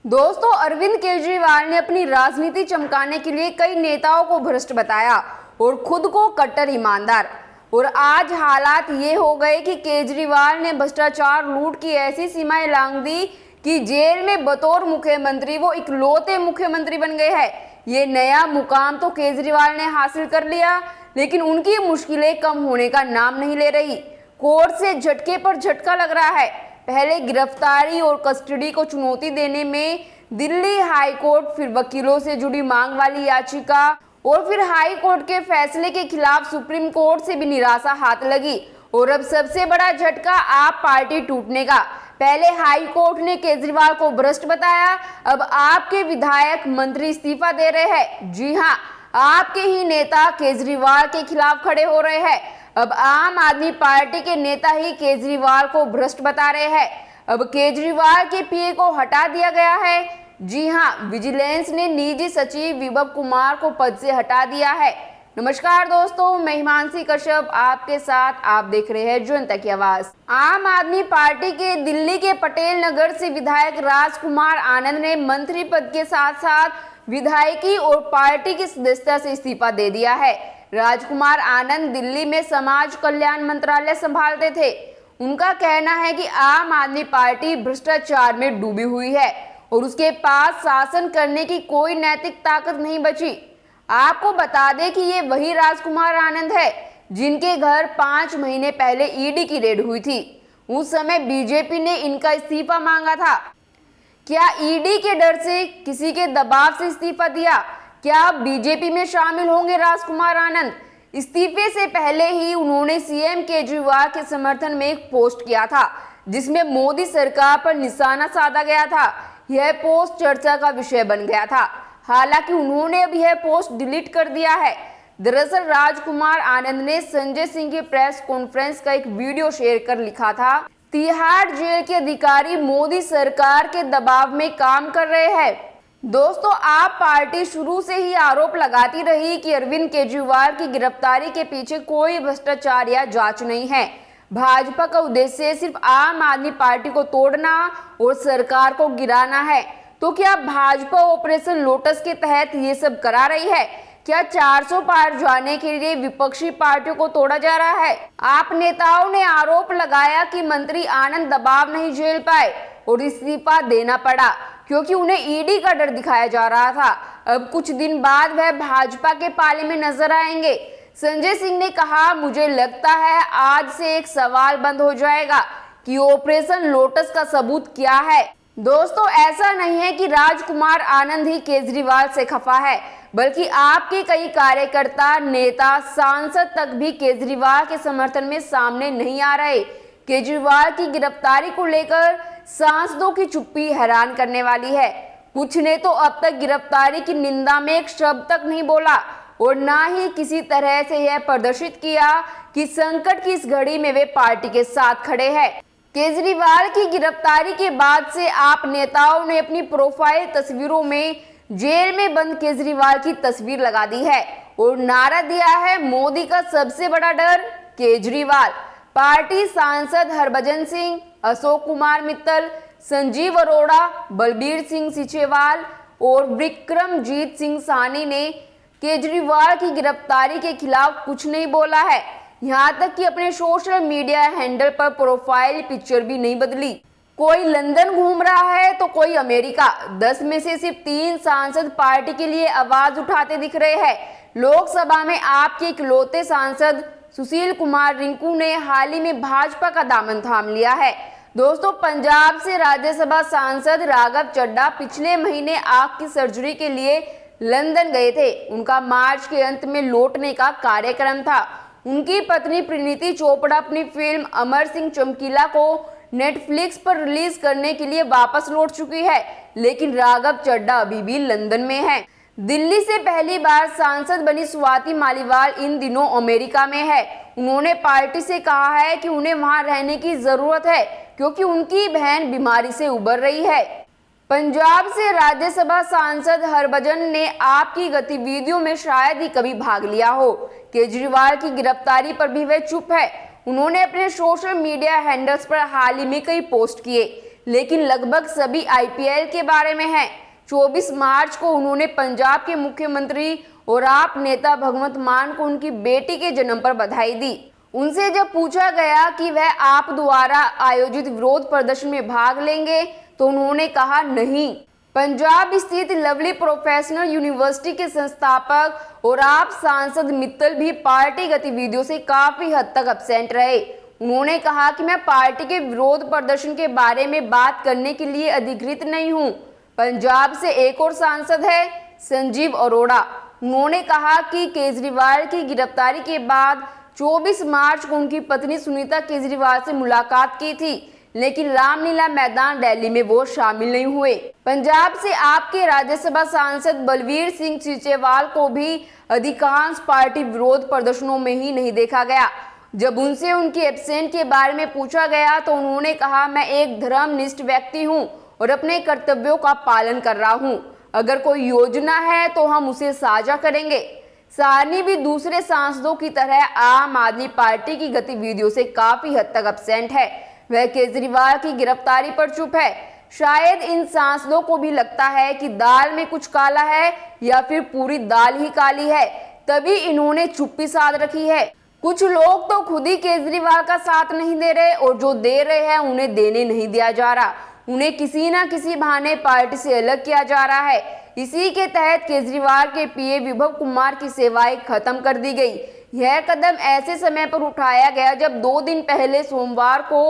दोस्तों, अरविंद केजरीवाल ने अपनी राजनीति चमकाने के लिए कई नेताओं को भ्रष्ट बताया और खुद को कट्टर ईमानदार। और आज हालात ये हो गए कि केजरीवाल ने भ्रष्टाचार लूट की ऐसी सीमाएं लांघ दी कि जेल में बतौर मुख्यमंत्री वो इकलौते मुख्यमंत्री बन गए हैं। ये नया मुकाम तो केजरीवाल ने हासिल कर लिया, लेकिन उनकी मुश्किलें कम होने का नाम नहीं ले रही। कोर्ट से झटके पर झटका लग रहा है। पहले गिरफ्तारी और कस्टडी को चुनौती देने में दिल्ली हाई कोर्ट, फिर वकीलों से जुड़ी मांग वाली याचिका और फिर हाई कोर्ट के फैसले के खिलाफ सुप्रीम कोर्ट से भी निराशा हाथ लगी। और अब सबसे बड़ा झटका आप पार्टी टूटने का। पहले हाई कोर्ट ने केजरीवाल को भ्रष्ट बताया, अब आपके विधायक मंत्री इस्तीफा दे रहे हैं। जी हाँ, आपके ही नेता केजरीवाल के खिलाफ खड़े हो रहे हैं। अब आम आदमी पार्टी के नेता ही केजरीवाल को भ्रष्ट बता रहे हैं। अब केजरीवाल के पीए को हटा दिया गया है। जी हाँ, विजिलेंस ने निजी सचिव विभव कुमार को पद से हटा दिया है। नमस्कार दोस्तों, मैं हिमांशी कश्यप आपके साथ। आप देख रहे हैं जनता की आवाज। आम आदमी पार्टी के दिल्ली के पटेल नगर से विधायक राजकुमार आनंद ने मंत्री पद के साथ साथ विधायकी और पार्टी की सदस्यता से इस्तीफा दे दिया है। राजकुमार आनंद दिल्ली में समाज कल्याण मंत्रालय संभालते थे। उनका कहना है कि आम आदमी पार्टी भ्रष्टाचार में डूबी हुई है और उसके पास शासन करने की कोई नैतिक ताकत नहीं बची। आपको बता दें कि ये वही राजकुमार आनंद है जिनके घर 5 महीने पहले ईडी की रेड हुई थी। उस समय बीजेपी ने इनका इस्तीफा मांगा था। क्या ईडी के डर से, किसी के दबाव से इस्तीफा दिया? क्या बीजेपी में शामिल होंगे राजकुमार आनंद? इस्तीफे से पहले ही उन्होंने सीएम केजरीवाल के समर्थन में एक पोस्ट किया था जिसमें मोदी सरकार पर निशाना साधा गया था। यह पोस्ट चर्चा का विषय बन गया था। हालांकि उन्होंने अब यह पोस्ट डिलीट कर दिया है। दरअसल राजकुमार आनंद ने संजय सिंह की प्रेस कॉन्फ्रेंस का एक वीडियो शेयर कर लिखा था, तिहाड़ जेल के अधिकारी मोदी सरकार के दबाव में काम कर रहे हैं। दोस्तों, आप पार्टी शुरू से ही आरोप लगाती रही कि अरविंद केजरीवाल की गिरफ्तारी के पीछे कोई भ्रष्टाचार या जांच नहीं है। भाजपा का उद्देश्य सिर्फ आम आदमी पार्टी को तोड़ना और सरकार को गिराना है। तो क्या भाजपा ऑपरेशन लोटस के तहत ये सब करा रही है? क्या 400 पार जाने के लिए विपक्षी पार्टियों को तोड़ा जा रहा है? आप नेताओं ने आरोप लगाया कि मंत्री आनंद दबाव नहीं झेल पाए और इस्तीफा देना पड़ा क्योंकि उन्हें ईडी का डर दिखाया जा रहा था। अब कुछ दिन बाद वह भाजपा के पाले में नजर आएंगे। संजय सिंह ने कहा, मुझे लगता है आज से एक सवाल बंद हो जाएगा कि ऑपरेशन लोटस का सबूत क्या है। दोस्तों, ऐसा नहीं है कि राजकुमार आनंद ही केजरीवाल से खफा है, बल्कि आपके कई कार्यकर्ता, नेता, सांसद तक भी केजरीवाल के समर्थन में सामने नहीं आ रहे। केजरीवाल की गिरफ्तारी को लेकर सांसदों की चुप्पी हैरान करने वाली है। कुछ ने तो अब तक गिरफ्तारी की निंदा में एक शब्द तक नहीं बोला और ना ही किसी तरह से यह प्रदर्शित किया कि संकट की इस घड़ी में वे पार्टी के साथ खड़े हैं। केजरीवाल की गिरफ्तारी के बाद से आप नेताओं ने अपनी प्रोफाइल तस्वीरों में जेल में बंद केजरीवाल की तस्वीर लगा दी है और नारा दिया है, मोदी का सबसे बड़ा डर केजरीवाल। पार्टी सांसद हरभजन सिंह, अशोक कुमार मित्तल, संजीव अरोड़ा, बलबीर सिंह सिचेवाल और विक्रमजीत सिंह साहनी ने केजरीवाल की गिरफ्तारी के खिलाफ कुछ नहीं बोला है। यहाँ तक कि अपने सोशल मीडिया हैंडल पर प्रोफाइल पिक्चर भी नहीं बदली। कोई लंदन घूम रहा है तो कोई अमेरिका। 10 में से सिर्फ 3 सांसद पार्टी के लिए आवाज उठाते दिख रहे हैं। लोकसभा में आपके इकलौते सांसद सुशील कुमार रिंकू ने हाल ही में भाजपा का दामन थाम लिया है। दोस्तों, पंजाब से राज्यसभा सांसद राघव चड्ढा पिछले महीने आंख की सर्जरी के लिए लंदन गए थे। उनका मार्च के अंत में लौटने का कार्यक्रम था। उनकी पत्नी प्रीनीति चोपड़ा अपनी फिल्म अमर सिंह चमकीला को नेटफ्लिक्स पर रिलीज करने के लिए वापस लौट चुकी है, लेकिन राघव चड्ढा अभी भी लंदन में है। दिल्ली से पहली बार सांसद बनी स्वाति मालीवाल इन दिनों अमेरिका में है। उन्होंने पार्टी से कहा है कि उन्हें वहां रहने की जरूरत है क्योंकि उनकी बहन बीमारी से उबर रही है। पंजाब से राज्यसभा सांसद हरभजन ने आपकी गतिविधियों में शायद ही कभी भाग लिया हो। केजरीवाल की गिरफ्तारी पर भी वे चुप है। उन्होंने अपने सोशल मीडिया हैंडल्स पर हाल ही में कई पोस्ट किए, लेकिन लगभग सभी आईपीएल के बारे में है। 24 मार्च को उन्होंने पंजाब के मुख्यमंत्री और आप नेता भगवंत मान को उनकी बेटी के जन्म पर बधाई दी। उनसे जब पूछा गया कि वह आप द्वारा आयोजित विरोध प्रदर्शन में भाग लेंगे तो उन्होंने कहा नहीं। पंजाब स्थित लवली प्रोफेशनल यूनिवर्सिटी के संस्थापक और आप सांसद मित्तल भी पार्टी गतिविधियों से काफी हद तक एब्सेंट रहे। उन्होंने कहा कि मैं पार्टी के विरोध प्रदर्शन के बारे में बात करने के लिए अधिकृत नहीं हूं। पंजाब से एक और सांसद है, संजीव अरोड़ा। उन्होंने कहा कि केजरीवाल की गिरफ्तारी के बाद 24 मार्च को उनकी पत्नी सुनीता केजरीवाल से मुलाकात की थी, लेकिन रामलीला मैदान रैली में वो शामिल नहीं हुए। पंजाब से आपके राज्यसभा सांसद बलवीर सिंह सीचेवाल को भी अधिकांश पार्टी विरोध प्रदर्शनों में ही नहीं देखा गया। जब उनसे उनकी एब्सेंट के बारे में पूछा गया तो उन्होंने कहा, मैं एक धर्मनिष्ठ व्यक्ति हूं और अपने कर्तव्यों का पालन कर रहा हूं। अगर कोई योजना है तो हम उसे साझा करेंगे। साहनी भी दूसरे सांसदों की तरह आम आदमी पार्टी की गतिविधियों से काफी हद तक एब्सेंट है। वह केजरीवाल की गिरफ्तारी पर चुप है। शायद इन सांसदों को भी लगता है कि दाल में कुछ काला है या फिर पूरी दाल ही काली है, तभी इन्होंने चुप्पी साध रखी है। कुछ लोग तो खुद ही केजरीवाल का साथ नहीं दे रहे और जो दे रहे हैं उन्हें देने नहीं दिया जा रहा। उन्हें किसी न किसी बहाने पार्टी से अलग किया जा रहा है। इसी के तहत केजरीवाल के पीए विभव कुमार की सेवाएं खत्म कर दी गई। यह कदम ऐसे समय पर उठाया गया जब 2 दिन पहले सोमवार को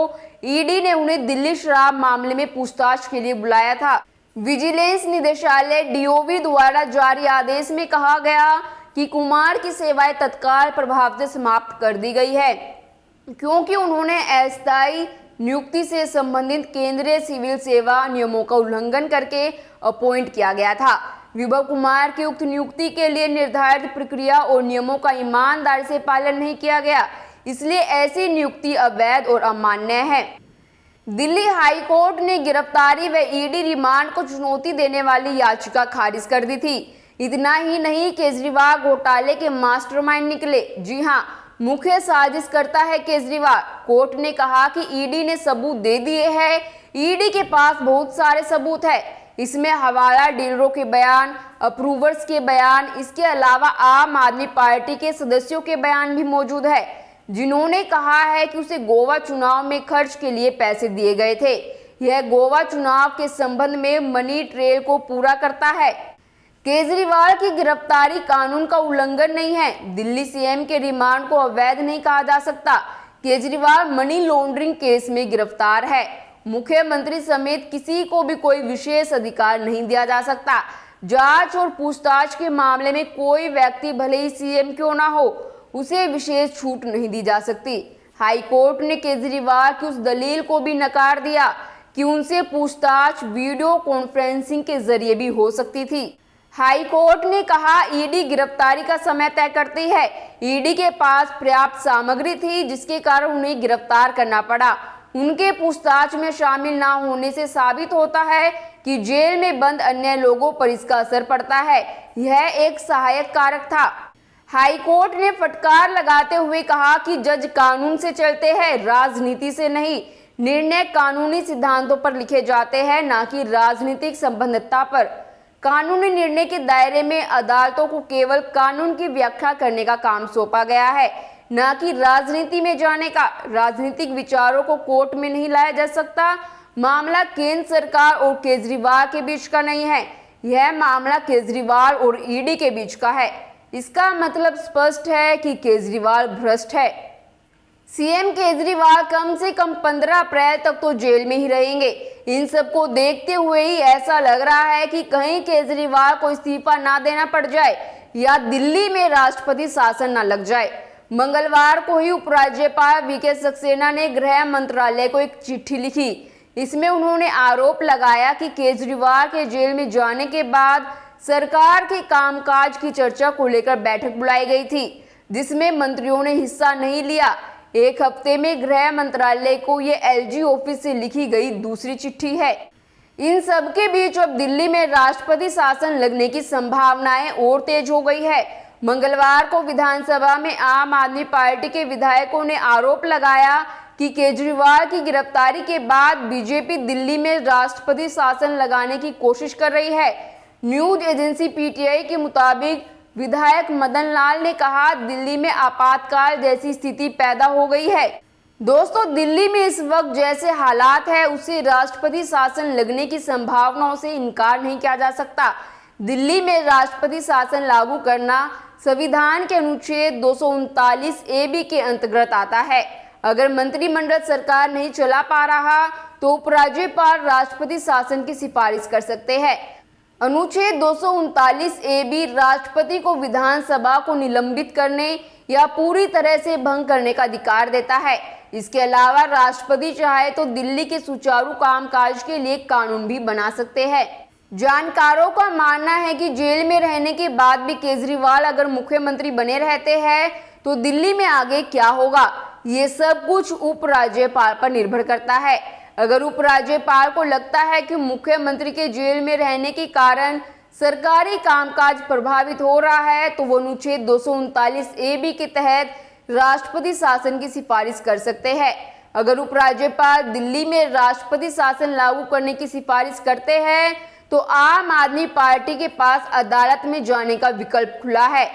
ईडी ने उन्हें दिल्ली शराब मामले में पूछताछ के लिए बुलाया था। विजिलेंस निदेशालय डीओवी द्वारा जारी आदेश में कहा गया कि कुमार की सेवाएं तत्काल प्रभाव से समाप्त कर दी गई है, क्योंकि उन्होंने अस्थायी नियुक्ति से संबंधित केंद्रीय सिविल सेवा नियमों का उल्लंघन करके अपॉइंट किया गया था। विभव कुमार की उक्त नियुक्ति के लिए निर्धारित प्रक्रिया और नियमों का ईमानदारी से पालन नहीं किया गया, इसलिए ऐसी नियुक्ति अवैध और अमान्य है। दिल्ली हाई कोर्ट ने गिरफ्तारी व ईडी रिमांड को चुनौती देने वाली याचिका खारिज कर दी थी। इतना ही नहीं, केजरीवाल घोटाले के मास्टरमाइंड निकले। जी हां, मुख्य साजिश करता है केजरीवाल। कोर्ट ने कहा कि ईडी ने सबूत दे दिए हैं। ईडी के पास बहुत सारे सबूत है। इसमें हवाला डीलरों के बयान, अप्रूवर्स के बयान, इसके अलावा आम आदमी पार्टी के सदस्यों के बयान भी मौजूद है, जिन्होंने कहा है कि उसे गोवा चुनाव में खर्च के लिए पैसे दिए गए थे। यह गोवा चुनाव के संबंध में मनी ट्रेल को पूरा करता है। केजरीवाल की गिरफ्तारी कानून का उल्लंघन नहीं है। दिल्ली सीएम के रिमांड को अवैध नहीं कहा जा सकता। केजरीवाल मनी लॉन्ड्रिंग केस में गिरफ्तार है। मुख्यमंत्री समेत किसी को भी कोई विशेष अधिकार नहीं दिया जा सकता। जांच और पूछताछ के मामले में कोई व्यक्ति भले ही सीएम क्यों ना हो, उसे विशेष छूट नहीं दी जा सकती। हाई कोर्ट ने केजरीवाल की उस दलील को भी नकार दिया कि उनसे पूछताछ वीडियो कॉन्फ्रेंसिंग के जरिए भी हो सकती थी। हाई कोर्ट ने कहा, ईडी गिरफ्तारी का समय तय करती है। ईडी के पास पर्याप्त सामग्री थी, जिसके कारण उन्हें गिरफ्तार करना पड़ा। उनके पूछताछ में शामिल ना होने से साबित होता है कि जेल में बंद अन्य लोगों पर इसका असर पड़ता है। यह एक सहायक कारक था। हाई कोर्ट ने फटकार लगाते हुए कहा कि जज कानून से चलते हैं, राजनीति से नहीं। निर्णय कानूनी सिद्धांतों पर लिखे जाते हैं, ना कि राजनीतिक संबद्धता पर। कानूनी निर्णय के दायरे में अदालतों को केवल कानून की व्याख्या करने का काम सौंपा गया है, न कि राजनीति में जाने का। राजनीतिक विचारों को कोर्ट में नहीं लाया जा सकता। मामला केंद्र सरकार और केजरीवाल के बीच का नहीं है, यह मामला केजरीवाल और ईडी के बीच का है। इसका मतलब स्पष्ट है कि केजरीवाल भ्रष्ट है। सीएम केजरीवाल कम से कम 15 अप्रैल तक तो जेल में ही रहेंगे। इन सब को देखते हुए ही ऐसा लग रहा है कि कहीं केजरीवाल को इस्तीफा ना देना पड़ जाए या दिल्ली में राष्ट्रपति शासन ना लग जाए। मंगलवार को ही उपराज्यपाल वीके सक्सेना ने गृह मंत्रालय को एक चिट्ठी लिखी। इसमें उन्होंने आरोप लगाया कि केजरीवाल के जेल में जाने के बाद सरकार के कामकाज की चर्चा को लेकर बैठक बुलाई गई थी, जिसमें मंत्रियों ने हिस्सा नहीं लिया। एक हफ्ते में गृह मंत्रालय को ये एलजी ऑफिस से लिखी गई दूसरी चिट्ठी है। इन सब के बीच अब दिल्ली में राष्ट्रपति शासन लगने की संभावनाएं और तेज हो गई है। मंगलवार को विधानसभा में आम आदमी पार्टी के विधायकों ने आरोप लगाया कि केजरीवाल की गिरफ्तारी के बाद बीजेपी दिल्ली में राष्ट्रपति शासन लगाने की कोशिश कर रही है। न्यूज एजेंसी पीटीआई के मुताबिक विधायक मदन लाल ने कहा, दिल्ली में आपातकाल जैसी स्थिति पैदा हो गई है। दोस्तों, दिल्ली में इस वक्त जैसे हालात है उससे राष्ट्रपति शासन लगने की संभावनाओं से इनकार नहीं किया जा सकता। दिल्ली में राष्ट्रपति शासन लागू करना संविधान के अनुच्छेद 239 ए के अंतर्गत आता है। अगर मंत्रिमंडल सरकार नहीं चला पा रहा तो उपराज्यपाल राष्ट्रपति शासन की सिफारिश कर सकते हैं। अनुच्छेद 239 ए राष्ट्रपति को विधानसभा को निलंबित करने या पूरी तरह से भंग करने का अधिकार देता है। इसके अलावा राष्ट्रपति चाहे तो दिल्ली के सुचारू कामकाज के लिए कानून भी बना सकते हैं। जानकारों का मानना है कि जेल में रहने के बाद भी केजरीवाल अगर मुख्यमंत्री बने रहते हैं तो दिल्ली में आगे क्या होगा, ये सब कुछ उपराज्यपाल पर निर्भर करता है। अगर उपराज्यपाल को लगता है कि मुख्यमंत्री के जेल में रहने के कारण सरकारी कामकाज प्रभावित हो रहा है तो वो अनुच्छेद 239 ए के तहत राष्ट्रपति शासन की सिफारिश कर सकते हैं। अगर उपराज्यपाल दिल्ली में राष्ट्रपति शासन लागू करने की सिफारिश करते हैं तो आम आदमी पार्टी के पास अदालत में जाने का विकल्प खुला है।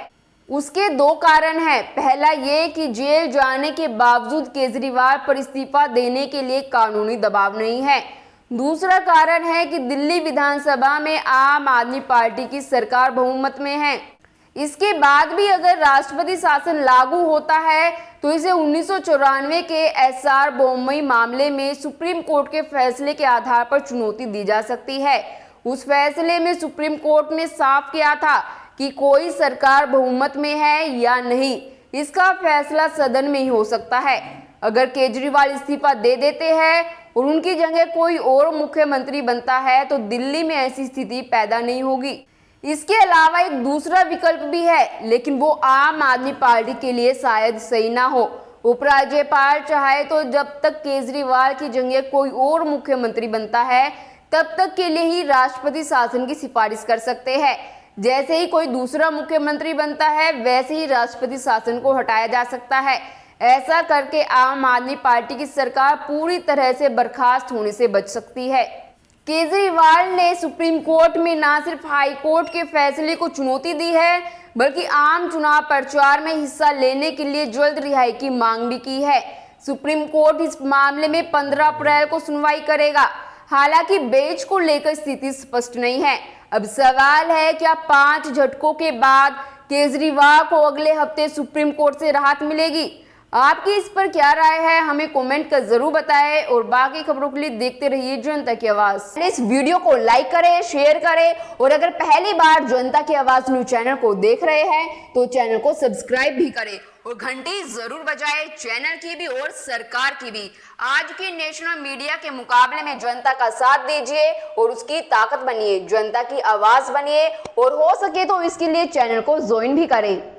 उसके दो कारण हैं। पहला ये कि जेल जाने के बावजूद केजरीवाल पर इस्तीफा देने के लिए कानूनी दबाव नहीं है। दूसरा कारण है कि दिल्ली विधानसभा में आम आदमी पार्टी की सरकार बहुमत में है। इसके बाद भी अगर राष्ट्रपति शासन लागू होता है तो इसे 1994 के एसआर बोम्मई मामले में सुप्रीम कोर्ट के फैसले के आधार पर चुनौती दी जा सकती है। उस फैसले में सुप्रीम कोर्ट ने साफ किया था कि कोई सरकार बहुमत में है या नहीं, इसका फैसला सदन में ही हो सकता है। अगर केजरीवाल इस्तीफा दे देते हैं और उनकी जगह कोई और मुख्यमंत्री बनता है तो दिल्ली में ऐसी स्थिति पैदा नहीं होगी। इसके अलावा एक दूसरा विकल्प भी है, लेकिन वो आम आदमी पार्टी के लिए शायद सही ना हो। उपराज्यपाल चाहे तो जब तक केजरीवाल की जगह कोई और मुख्यमंत्री बनता है तब तक के लिए ही राष्ट्रपति शासन की सिफारिश कर सकते हैं। जैसे ही कोई दूसरा मुख्यमंत्री बनता है वैसे ही राष्ट्रपति शासन को हटाया जा सकता है। ऐसा करके आम आदमी पार्टी की सरकार पूरी तरह से बर्खास्त होने से बच सकती है। केजरीवाल ने सुप्रीम कोर्ट में न सिर्फ हाई कोर्ट के फैसले को चुनौती दी है बल्कि आम चुनाव प्रचार में हिस्सा लेने के लिए जल्द रिहाई की मांग भी की है। सुप्रीम कोर्ट इस मामले में 15 अप्रैल को सुनवाई करेगा। हालांकि बेंच को लेकर स्थिति स्पष्ट नहीं है। अब सवाल है, क्या 5 झटकों के बाद केजरीवाल को अगले हफ्ते सुप्रीम कोर्ट से राहत मिलेगी? आपकी इस पर क्या राय है, हमें कमेंट कर जरूर बताएं और बाकी खबरों के लिए देखते रहिए जनता की आवाज। इस वीडियो को लाइक करें, शेयर करें और अगर पहली बार जनता की आवाज न्यूज चैनल को देख रहे हैं तो चैनल को सब्सक्राइब भी करें और घंटी जरूर बजाएं, चैनल की भी और सरकार की भी। आज की नेशनल मीडिया के मुकाबले में जनता का साथ दीजिए और उसकी ताकत बनिए, जनता की आवाज बनिए और हो सके तो इसके लिए चैनल को ज्वाइन भी करें।